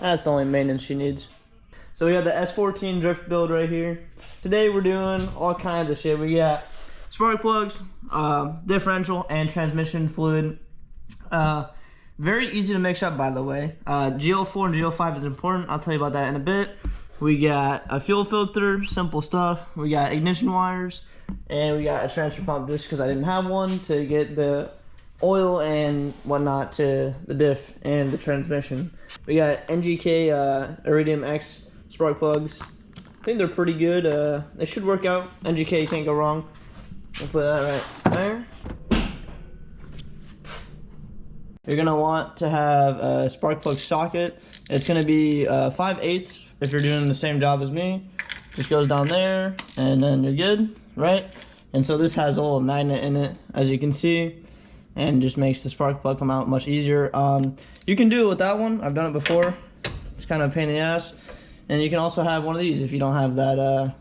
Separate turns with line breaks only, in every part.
That's the only maintenance she needs. So we have the S14 drift build right here. Today we're doing all kinds of shit. We got spark plugs, differential, and transmission fluid. Very easy to mix up, by the way. GL4 and GL5 is important. I'll tell you about that in a bit. We got a fuel filter, simple stuff. We got ignition wires, and we got a transfer pump just because I didn't have one to get the oil and whatnot to the diff and the transmission. We got NGK Iridium X spark plugs. I think they're pretty good. They should work out. NGK, can't go wrong. We'll put that right there. You're gonna want to have a spark plug socket. It's gonna be 5/8 if you're doing the same job as me. Just goes down there and then you're good, right? And so this has a little magnet in it, as you can see, and just makes the spark plug come out much easier. You can do it with that one. I've done it before. It's kind of a pain in the ass. And you can also have one of these if you don't have that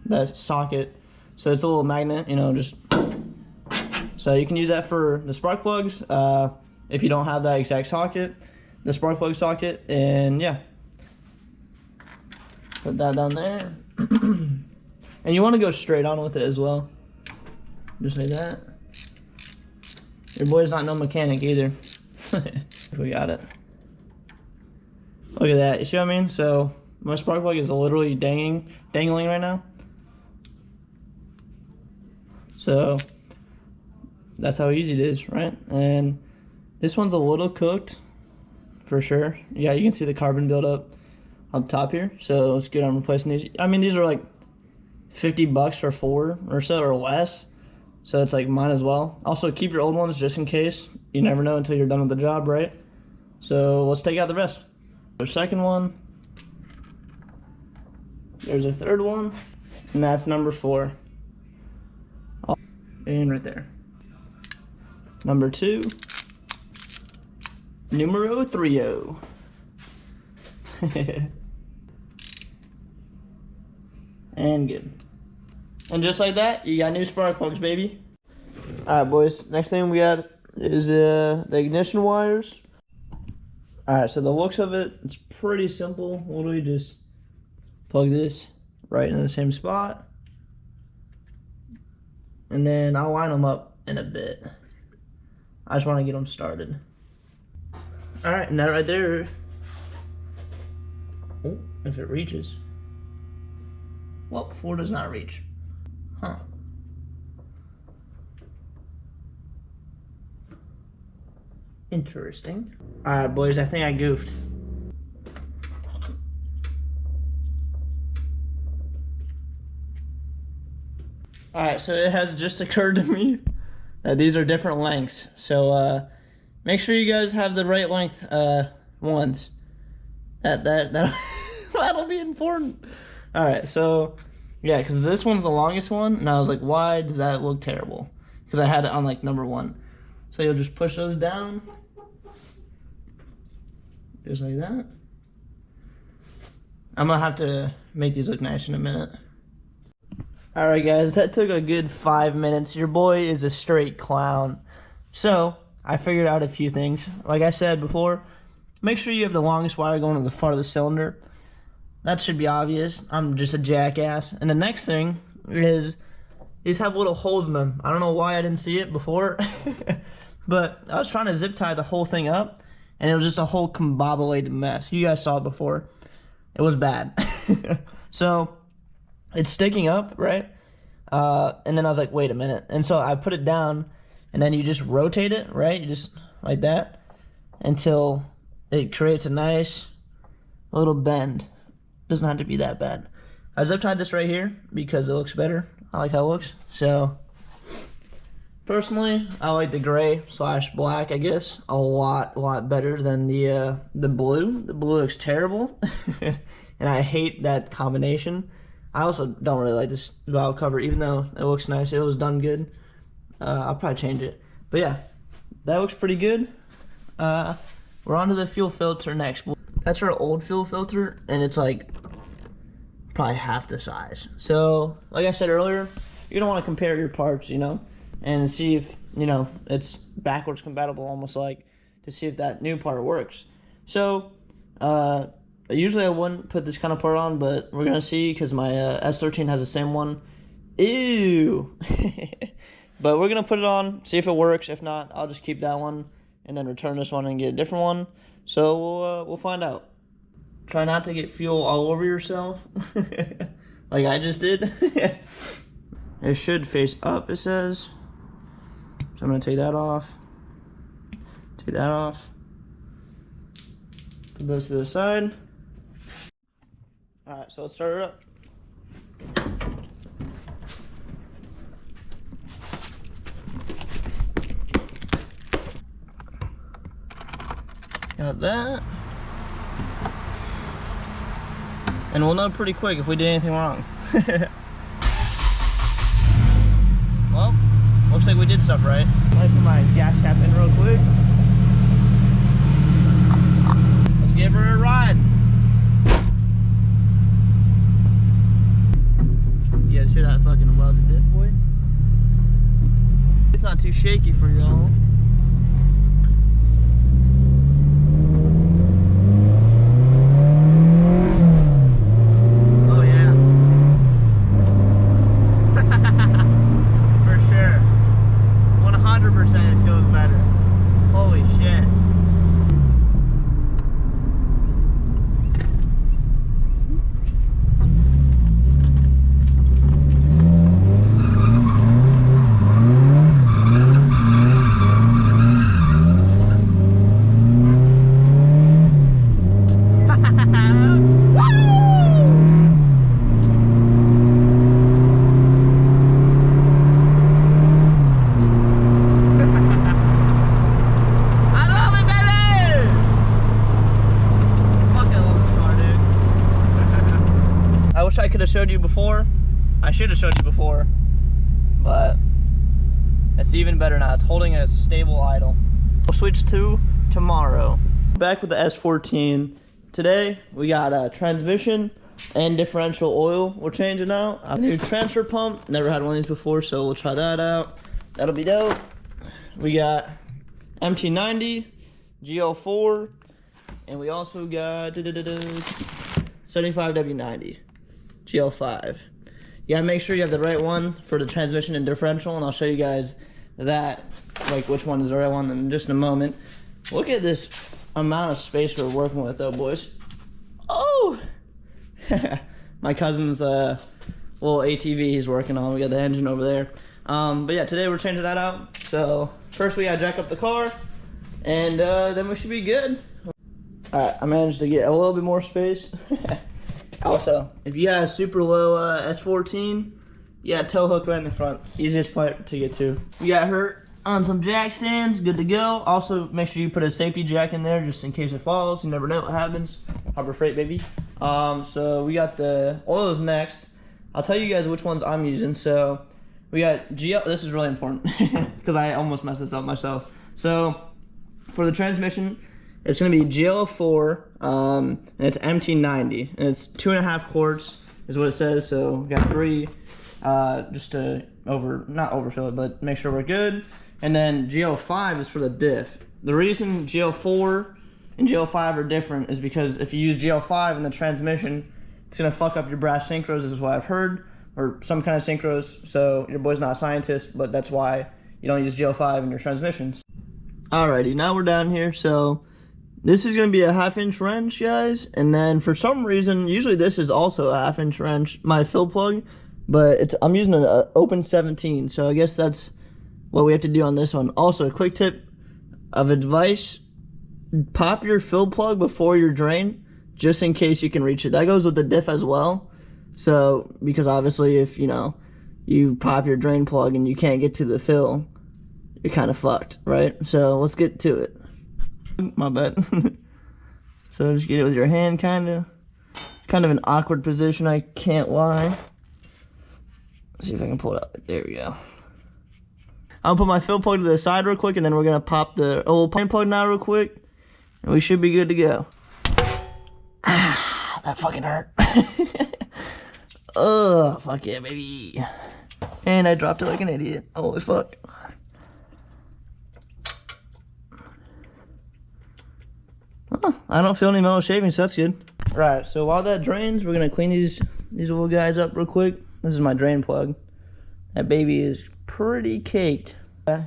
that socket. So it's a little magnet, you know, just so you can use that for the spark plugs. If you don't have that exact socket, the spark plug socket, and yeah. Put that down there. And you want to go straight on with it as well. Just like that. Your boy's not no mechanic either. We got it. Look at that, you see what I mean? So my spark plug is literally dangling right now. So that's how easy it is, right? And this one's a little cooked, for sure. Yeah, you can see the carbon buildup up top here. So it's good on replacing these. I mean, these are like $50 for 4 or so or less. So it's like mine as well. Also, keep your old ones just in case. You never know until you're done with the job, right? So let's take out the rest. The second one. There's a third one. And that's number 4. And right there. Number 2. Numero 3-0. And good. And just like that, you got new spark plugs, baby. Alright, boys. Next thing we got is the ignition wires. Alright, so the looks of it, it's pretty simple. Literally just plug this right in the same spot. And then I'll line them up in a bit. I just want to get them started. Alright, and that right there. Oh, if it reaches. Well, 4 does not reach. Huh. Interesting. Alright, boys, I think I goofed. Alright, so it has just occurred to me that these are different lengths. So, make sure you guys have the right length ones. That'll be important. All right, so yeah, because this one's the longest one, and I was like, why does that look terrible? Because I had it on like number 1. So you'll just push those down, just like that. I'm gonna have to make these look nice in a minute. All right, guys, that took a good 5 minutes. Your boy is a straight clown. So I figured out a few things. Like I said before, make sure you have the longest wire going to the front of the cylinder. That should be obvious. I'm just a jackass. And the next thing is these have little holes in them. I don't know why I didn't see it before. But I was trying to zip tie the whole thing up, and it was just a whole combobulated mess. You guys saw it before. It was bad. So it's sticking up, right? And then I was like, wait a minute. And so I put it down, and then you just rotate it, right? You just like that until it creates a nice little bend. Doesn't have to be that bad. I zip tied this right here because it looks better. I like how it looks. So personally, I like the gray / black, I guess, a lot better than the blue. The blue looks terrible, and I hate that combination. I also don't really like this valve cover, even though it looks nice. It was done good. I'll probably change it. But yeah, that looks pretty good. We're on to the fuel filter next. That's our old fuel filter, and it's like probably half the size. So, like I said earlier, you're gonna want to compare your parts, you know, and see if, you know, it's backwards compatible, almost like, to see if that new part works. So, Usually I wouldn't put this kind of part on, but we're gonna see because my S13 has the same one. Ew. But we're gonna put it on, see if it works. If not, I'll just keep that one and then return this one and get a different one. So we'll find out. Try not to get fuel all over yourself, like I just did. It should face up, it says. So I'm gonna take that off. Take that off. Put those to the side. All right, so let's start it up. Got that. And we'll know pretty quick if we did anything wrong. Well, looks like we did stuff right. Let me put my gas cap in real quick. Let's give her a ride. You guys hear that fucking welded diff, boy? It's not too shaky for y'all. I could have showed you before. I should have showed you before, but it's even better now. It's holding at a stable idle. We'll switch to tomorrow. Back with the S14. Today we got a transmission and differential oil we're changing out. A new transfer pump. Never had one of these before, so we'll try that out. That'll be dope. We got MT90, GL4, and we also got 75W90. GL5. You gotta make sure you have the right one for the transmission and differential, and I'll show you guys that, like which one is the right one in just a moment. Look at this amount of space we're working with though, boys. Oh! My cousin's little ATV he's working on. We got the engine over there. But yeah, today we're changing that out. So first we gotta jack up the car, and then we should be good. Alright, I managed to get a little bit more space. Also, if you got a super low S14, you got a tow hook right in the front. Easiest part to get to. You got hurt on some jack stands, good to go. Also, make sure you put a safety jack in there just in case it falls. You never know what happens. Harbor Freight, baby. So we got the oils next. I'll tell you guys which ones I'm using. So we got GL, this is really important because I almost messed this up myself. So for the transmission, it's gonna be GL4, and it's MT90, and it's 2.5 quarts is what it says. So we got 3, just to not overfill it, but make sure we're good. And then GL5 is for the diff. The reason GL4 and GL5 are different is because if you use GL5 in the transmission, it's gonna fuck up your brass synchros, is what I've heard, or some kind of synchros. So your boy's not a scientist, but that's why you don't use GL5 in your transmissions. Alrighty, now we're down here. So this is going to be a 1/2-inch wrench, guys, and then for some reason, usually this is also a 1/2-inch wrench, my fill plug, but I'm using an open 17, so I guess that's what we have to do on this one. Also, a quick tip of advice, pop your fill plug before your drain, just in case you can reach it. That goes with the diff as well, so, because obviously if, you pop your drain plug and you can't get to the fill, you're kind of fucked, right? So, let's get to it. My bad. So just get it with your hand, kind of an awkward position, I can't lie. Let's see if I can pull it out. There we go. I'll put my fill plug to the side real quick, and then we're gonna pop the old pin plug now real quick, and we should be good to go. Ah, that fucking hurt. Oh, fuck yeah, baby. And I dropped it like an idiot. Holy fuck. I don't feel any metal shavings, so that's good. Right, so while that drains, we're gonna clean these little guys up real quick. This is my drain plug. That baby is pretty caked.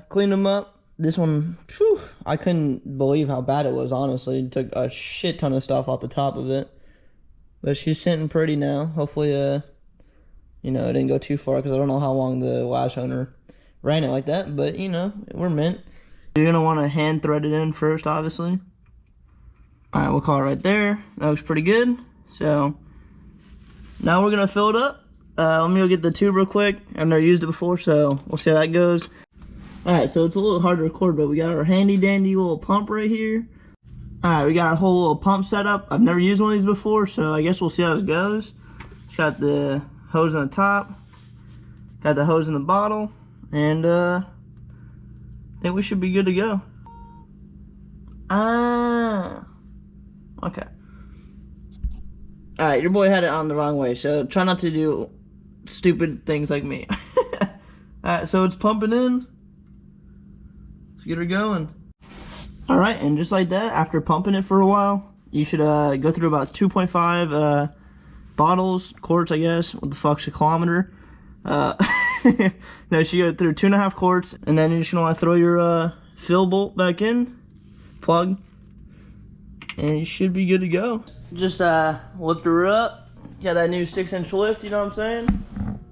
Clean them up. This one, whew, I couldn't believe how bad it was, honestly. It took a shit ton of stuff off the top of it. But she's sitting pretty now. Hopefully, you know, it didn't go too far, because I don't know how long the last owner ran it like that. But, you know, we're mint. You're gonna want to hand thread it in first, obviously. Alright, we'll call it right there. That looks pretty good. So, now we're gonna fill it up. Let me go get the tube real quick. I've never used it before, so we'll see how that goes. Alright, so it's a little hard to record, but we got our handy dandy little pump right here. Alright, we got our whole little pump set up. I've never used one of these before, so I guess we'll see how this goes. Got the hose on the top. Got the hose in the bottle. And, I think we should be good to go. Okay. Alright, your boy had it on the wrong way, so try not to do stupid things like me. Alright, so it's pumping in. Let's get her going. Alright, and just like that, after pumping it for a while, you should go through about 2.5 bottles, quarts, I guess. What the fuck's a kilometer? No, you go through 2.5 quarts, and then you're just gonna want to throw your fill bolt back in, plug, and you should be good to go. Just lift her up. Got that new 6-inch lift, you know what I'm saying?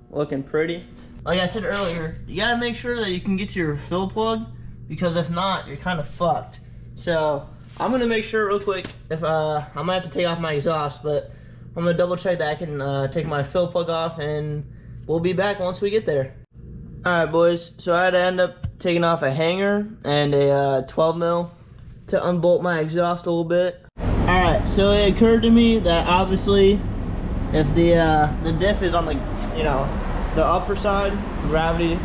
Looking pretty. Like I said earlier, you gotta make sure that you can get to your fill plug, because if not, you're kind of fucked. So I'm gonna make sure real quick. If I might have to take off my exhaust, but I'm gonna double check that I can take my fill plug off, and we'll be back once we get there. Alright boys, so I had to end up taking off a hanger and a 12 mil to unbolt my exhaust a little bit. Alright, so it occurred to me that obviously if the diff is on the, you know, the upper side, gravity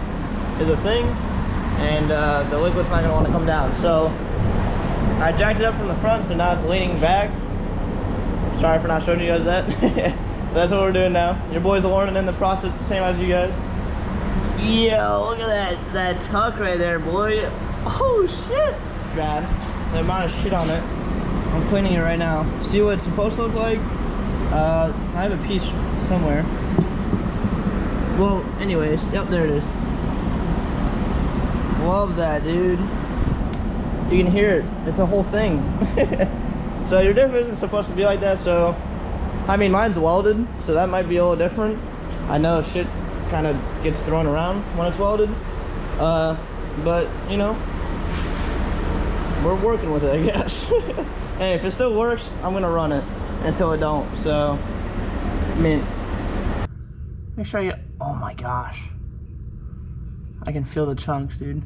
is a thing, and the liquid's not gonna want to come down. So I jacked it up from the front, so now it's leaning back. Sorry for not showing you guys that. That's what we're doing now. Your boys are learning in the process the same as you guys. Yo, look at that tuck right there, boy. Oh shit. Bad. The amount of shit on it. I'm cleaning it right now. See what it's supposed to look like? I have a piece somewhere. Well, anyways, yep, there it is. Love that, dude. You can hear it. It's a whole thing. So your diff isn't supposed to be like that, so I mean, mine's welded, so that might be a little different. I know shit kind of gets thrown around when it's welded, but you know, we're working with it, I guess. Hey, if it still works, I'm gonna run it until it don't. So I mean, make sure you, oh my gosh, I can feel the chunks, dude.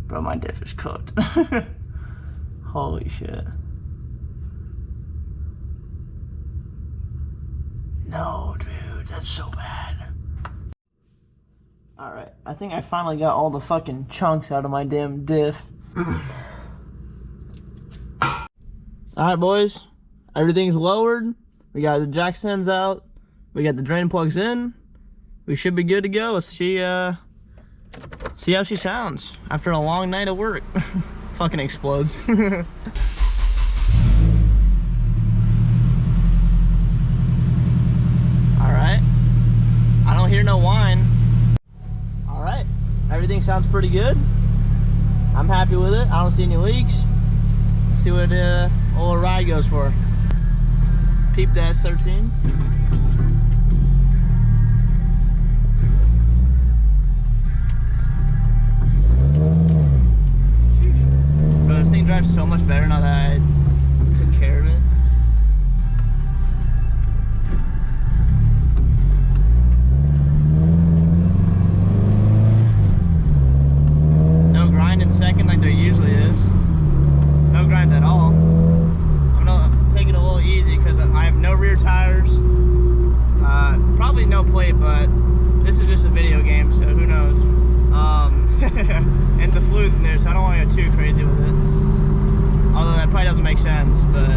Bro, my diff is cooked. Holy shit. No, dude, that's so bad. Alright, I think I finally got all the fucking chunks out of my damn diff. Alright, boys. Everything's lowered. We got the jack stands out. We got the drain plugs in. We should be good to go. Let's see how she sounds after a long night of work. Fucking explodes. I don't hear no whine. Alright, everything sounds pretty good. I'm happy with it. I don't see any leaks. Let's see what a little ride goes for. Peep the S14. Bro, this thing drives so much better now that I took care of it. Second like there usually is. No grinds at all. I'm gonna take it a little easy because I have no rear tires. Probably no plate, but this is just a video game, so who knows. And the fluid's new, so I don't want to go too crazy with it. Although that probably doesn't make sense, but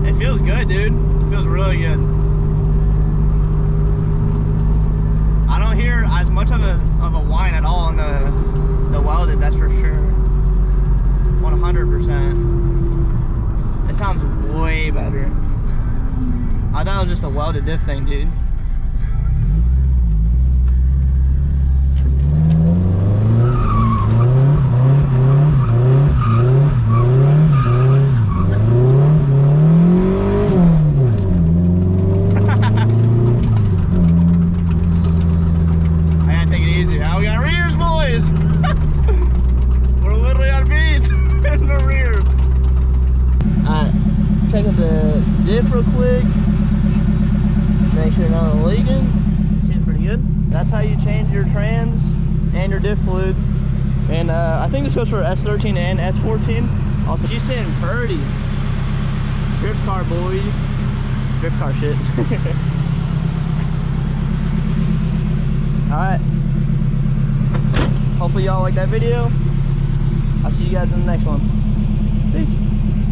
it feels good, dude. It feels really good. I don't hear as much of a whine at all on the welded. that's for sure. 100%. It sounds way better. I thought it was just a welded diff thing, dude. Check out the diff real quick. Make sure none of the leaking. Seems pretty good. That's how you change your trans and your diff fluid. And I think this goes for S13 and S14. Also, she's sitting pretty. Drift car, boy. Drift car shit. Alright. Hopefully y'all like that video. I'll see you guys in the next one. Peace.